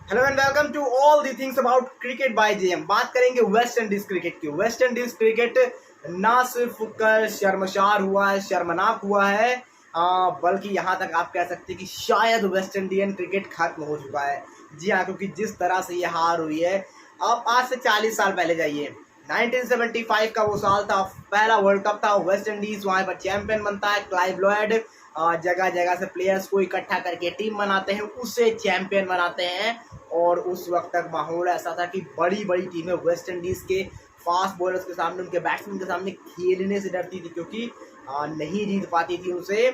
Hello and welcome to all the things about cricket by JM. बात करेंगे West Indies cricket की। West Indies cricket ना सिर्फ कल शर्मसार हुआ है, शर्मनाक हुआ है, बल्कि यहाँ तक आप कह सकते हैं कि शायद वेस्ट इंडियन क्रिकेट खत्म हो चुका है। जी हाँ, क्योंकि जिस तरह से ये हार हुई है, आप आज से 40 साल पहले जाइए। 1975 का वो साल था, पहला वर्ल्ड कप था। वेस्ट इंडीज वहाँ पर चैंपियन बनता है। क्लाइव लॉयड जगह जगह से प्लेयर्स को इकट्ठा करके टीम बनाते हैं, उससे चैंपियन बनाते हैं। और उस वक्त तक माहौल ऐसा था कि बड़ी बड़ी टीमें वेस्ट इंडीज़ के फास्ट बॉलर्स के सामने, उनके बैट्समैन के सामने खेलने से डरती थी, क्योंकि नहीं जीत पाती थी उनसे।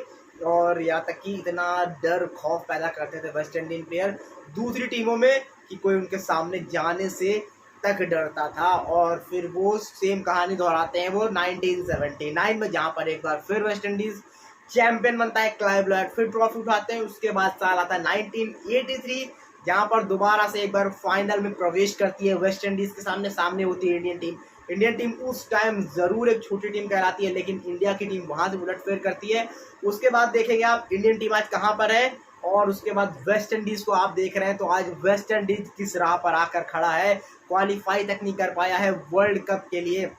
और यहाँ तक कि इतना डर खौफ पैदा करते थे वेस्ट इंडियन प्लेयर दूसरी टीमों में कि कोई उनके सामने जाने से तक डरता था। और फिर वो सेम कहानी दोहराते हैं वो 1979 में, जहाँ पर एक बार फिर वेस्ट इंडीज़ चैंपियन बनता है। क्लाइव लॉयड फिर ट्रॉफी उठाते हैं। उसके बाद साल आता है 1983, जहां पर दोबारा से एक बार फाइनल में प्रवेश करती है वेस्ट इंडीज के सामने। सामने होती है इंडियन टीम। इंडियन टीम उस टाइम जरूर एक छोटी टीम कहलाती है, लेकिन इंडिया की टीम वहां से उलटफेर करती है। उसके बाद देखेंगे आप इंडियन टीम आज कहां पर है, और उसके बाद वेस्ट इंडीज को आप देख रहे हैं तो आज वेस्ट इंडीज किस राह पर आकर खड़ा है। क्वालिफाई तक नहीं कर पाया है वर्ल्ड कप के लिए,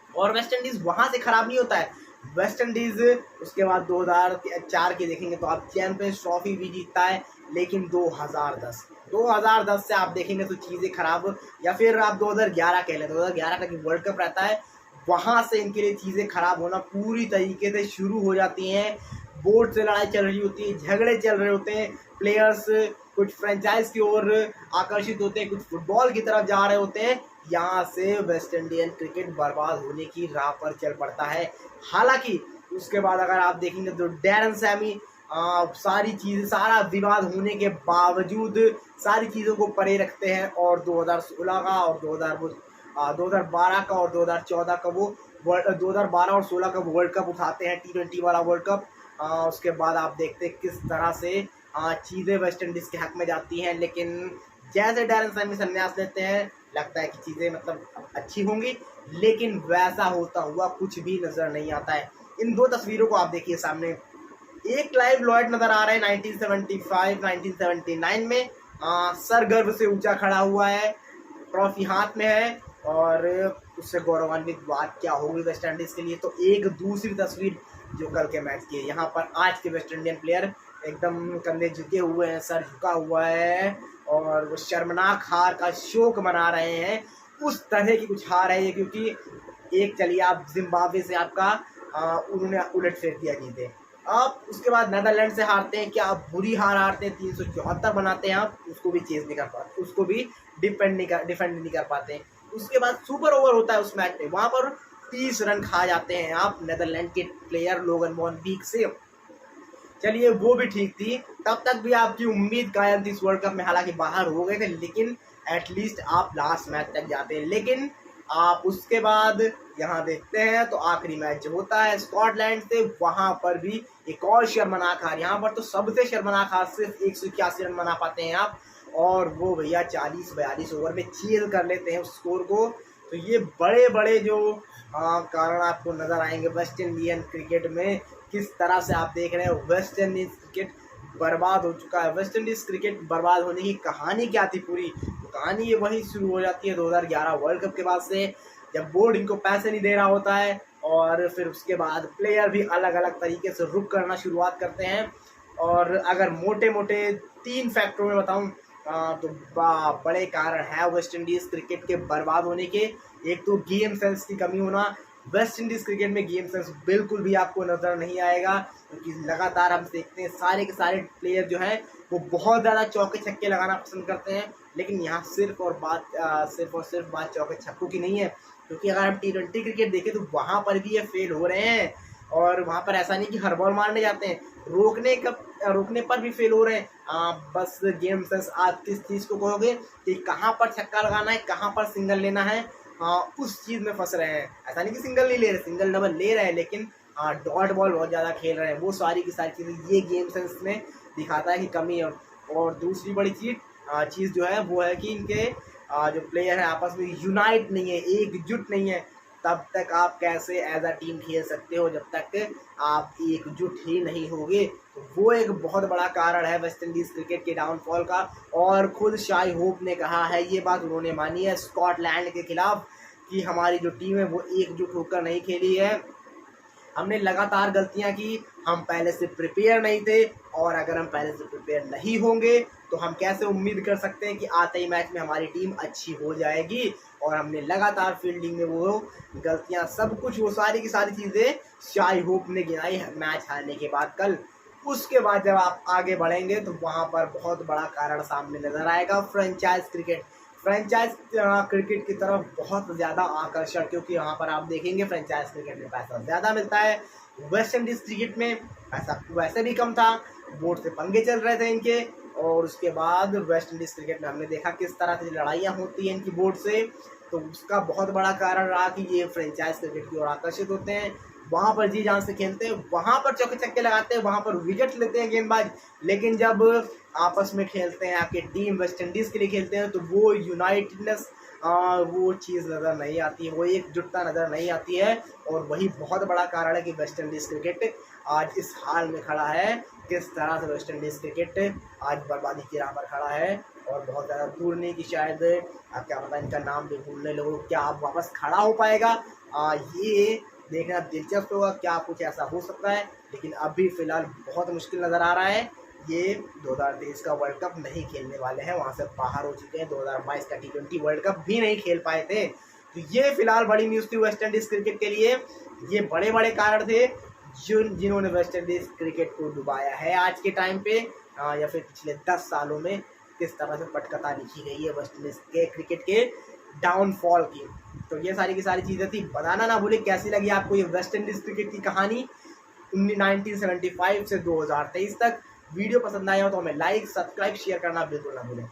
और वेस्ट इंडीज वहां से खराब नहीं होता है। वेस्ट इंडीज उसके बाद 2004 की देखेंगे तो आप चैंपियंस ट्रॉफी भी जीतता है, लेकिन 2010 से आप देखेंगे तो चीज़ें खराब, या फिर आप 2011 कह लें, 2011 का जो वर्ल्ड कप रहता है वहाँ से इनके लिए चीज़ें खराब होना पूरी तरीके से शुरू हो जाती हैं। बोर्ड से लड़ाई चल रही होती है, झगड़े चल रहे होते हैं, प्लेयर्स कुछ फ्रेंचाइज की ओर आकर्षित होते हैं, कुछ फुटबॉल की तरफ जा रहे होते हैं। यहाँ से वेस्ट इंडियन क्रिकेट बर्बाद होने की राह पर चल पड़ता है। हालांकि उसके बाद अगर आप देखेंगे तो डैरन सैमी सारी चीज़, सारा विवाद होने के बावजूद सारी चीज़ों को परे रखते हैं, और 2016 का और 2012 का और 2014 का वो 2012 और 16 का वर्ल्ड कप उठाते हैं, T20 वाला वर्ल्ड कप। उसके बाद आप देखते हैं किस तरह से चीज़ें वेस्ट इंडीज़ के हक में जाती हैं। लेकिन जैसे डैरन सैमी संन्यास लेते हैं, लगता है कि चीज़ें मतलब अच्छी होंगी, लेकिन वैसा होता हुआ कुछ भी नज़र नहीं आता है। इन दो तस्वीरों को आप देखिए सामने। एक क्लाइव लॉयड नज़र आ रहा है 1975 1979 में, सर गर्व से ऊंचा खड़ा हुआ है, ट्रॉफी हाथ में है, और उससे गौरवान्वित बात क्या होगी वेस्ट इंडीज़ के लिए। तो एक दूसरी तस्वीर जो कल के मैच की है, यहाँ पर आज के वेस्ट इंडियन प्लेयर एकदम कंधे झुके हुए हैं, सर झुका हुआ है, और वो शर्मनाक हार का शोक मना रहे हैं। उस तरह की कुछ हार है ये, क्योंकि एक चलिए आप जिम्बाब्वे से आपका उन्होंने उलट फेर दिया जीते, आप उसके बाद नेदरलैंड से हारते हैं, क्या आप बुरी हार हारते हैं, 374 बनाते हैं, आप उसको भी चेज नहीं कर पाते, उसको भी डिफेंड नहीं कर पाते हैं। उसके बाद सुपर ओवर होता है उस मैच में, वहाँ पर 30 रन खा जाते हैं आप नेदरलैंड के प्लेयर लोगन वॉन बीक से। चलिए वो भी ठीक थी, तब तक भी आपकी उम्मीद कायम थी इस वर्ल्ड कप में। हालांकि बाहर हो गए थे, लेकिन एटलीस्ट आप लास्ट मैच तक जाते हैं। लेकिन आप उसके बाद यहाँ देखते हैं तो आखिरी मैच जो होता है स्कॉटलैंड से, वहां पर भी एक और शर्मनाक हार। यहाँ पर तो सबसे शर्मनाक हार, सिर्फ 181 रन बना पाते हैं आप, और वो भैया 40-42 ओवर में चेज कर लेते हैं उस स्कोर को। तो ये बड़े बड़े जो कारण आपको नजर आएंगे वेस्ट इंडियन क्रिकेट में। किस तरह से आप देख रहे हैं वेस्ट इंडीज क्रिकेट बर्बाद हो चुका है। वेस्ट इंडीज क्रिकेट बर्बाद होने की कहानी क्या थी पूरी, तो कहानी ये वही शुरू हो जाती है 2011 वर्ल्ड कप के बाद से, जब बोर्ड इनको पैसे नहीं दे रहा होता है, और फिर उसके बाद प्लेयर भी अलग अलग तरीके से रुक करना शुरुआत करते हैं। और अगर मोटे मोटे 3 फैक्टरों में बताऊं तो बड़े कारण है वेस्ट इंडीज क्रिकेट के बर्बाद होने के। एक तो गेम सेंस की कमी होना, वेस्ट इंडीज क्रिकेट में गेम सेंस बिल्कुल भी आपको नज़र नहीं आएगा, क्योंकि लगातार हम देखते हैं सारे के सारे प्लेयर जो हैं वो बहुत ज़्यादा चौके छक्के लगाना पसंद करते हैं। लेकिन यहाँ सिर्फ और सिर्फ बात चौके छक्कों की नहीं है, क्योंकि अगर हम T20 क्रिकेट देखें तो वहाँ पर भी ये फेल हो रहे हैं। और वहाँ पर ऐसा नहीं कि हर बॉल मारने जाते हैं, रोकने पर भी फेल हो रहे हैं। बस गेम सेंस आप किस चीज़ को कहोगे कि कहाँ पर छक्का लगाना है, कहाँ पर सिंगल लेना है, उस चीज़ में फंस रहे हैं। ऐसा नहीं कि सिंगल नहीं ले रहे, सिंगल डबल ले रहे हैं, लेकिन डॉट बॉल बहुत ज़्यादा खेल रहे हैं। वो सारी की सारी चीज़ें ये गेम सेंस में दिखाता है कि कमी है। और दूसरी बड़ी चीज़ जो है वो है कि इनके जो प्लेयर हैं आपस में यूनाइट नहीं है, एकजुट नहीं है। तब तक आप कैसे एज अ टीम खेल सकते हो जब तक आप एकजुट ही नहीं होगे। तो वो एक बहुत बड़ा कारण है वेस्ट इंडीज क्रिकेट के डाउनफॉल का। और खुद शाई होप ने कहा है, ये बात उन्होंने मानी है स्कॉटलैंड के खिलाफ, कि हमारी जो टीम है वो एकजुट होकर नहीं खेली है, हमने लगातार गलतियां की, हम पहले से प्रिपेयर नहीं थे, और अगर हम पहले से प्रिपेयर नहीं होंगे तो हम कैसे उम्मीद कर सकते हैं कि आते ही मैच में हमारी टीम अच्छी हो जाएगी। और हमने लगातार फील्डिंग में वो गलतियां, सब कुछ, वो सारी की सारी चीज़ें शाई होप ने गिनाई मैच हारने के बाद कल। उसके बाद जब आप आगे बढ़ेंगे तो वहाँ पर बहुत बड़ा कारण सामने नजर आएगा, फ्रेंचाइज क्रिकेट। फ्रेंचाइज क्रिकेट की तरफ बहुत ज़्यादा आकर्षण, क्योंकि यहाँ पर आप देखेंगे फ्रेंचाइज क्रिकेट में पैसा ज़्यादा मिलता है, वेस्ट इंडीज़ क्रिकेट में पैसा वैसे भी कम था, बोर्ड से पंगे चल रहे थे इनके। और उसके बाद वेस्ट इंडीज़ क्रिकेट में हमने देखा किस तरह से लड़ाइयाँ होती हैं इनकी बोर्ड से, तो उसका बहुत बड़ा कारण रहा कि ये फ्रेंचाइज क्रिकेट की ओर आकर्षित होते हैं, वहाँ पर जी जान से खेलते हैं, वहाँ पर चौके छक्के लगाते हैं, वहाँ पर विकेट लेते हैं गेंदबाज। लेकिन जब आपस में खेलते हैं, आपकी टीम वेस्ट इंडीज़ के लिए खेलते हैं, तो वो यूनाइटेडनेस, वो चीज़ नज़र नहीं आती है, वो एकजुटता नज़र नहीं आती है। और वही बहुत बड़ा कारण है कि वेस्ट इंडीज़ क्रिकेट आज इस हाल में खड़ा है, किस तरह से वेस्ट इंडीज़ क्रिकेट आज बर्बादी की राह पर खड़ा है। और बहुत ज़्यादा दूर नहीं कि शायद आप क्या पता इनका नाम भी भूलने लगो, क्या आप वापस खड़ा हो पाएगा, ये देखना दिलचस्प होगा, क्या कुछ ऐसा हो सकता है। लेकिन अभी फ़िलहाल बहुत मुश्किल नज़र आ रहा है। ये 2023 का वर्ल्ड कप नहीं खेलने वाले हैं, वहाँ से बाहर हो चुके हैं, 2022 का T20 वर्ल्ड कप भी नहीं खेल पाए थे। तो ये फ़िलहाल बड़ी न्यूज़ थी वेस्ट इंडीज़ क्रिकेट के लिए। ये बड़े बड़े कारण थे जिन्होंने वेस्ट इंडीज़ क्रिकेट को डुबाया है आज के टाइम पे, या फिर पिछले 10 सालों में किस तरह से पटकथा लिखी गई है वेस्ट इंडीज़ के क्रिकेट के डाउनफॉल की। तो ये सारी की सारी चीज़ें थी। बताना ना भूले कैसी लगी आपको ये वेस्ट इंडीज़ क्रिकेट की कहानी 1975 से 2023 तक। वीडियो पसंद आया हो तो हमें लाइक, सब्सक्राइब, शेयर करना बिल्कुल ना भूलें।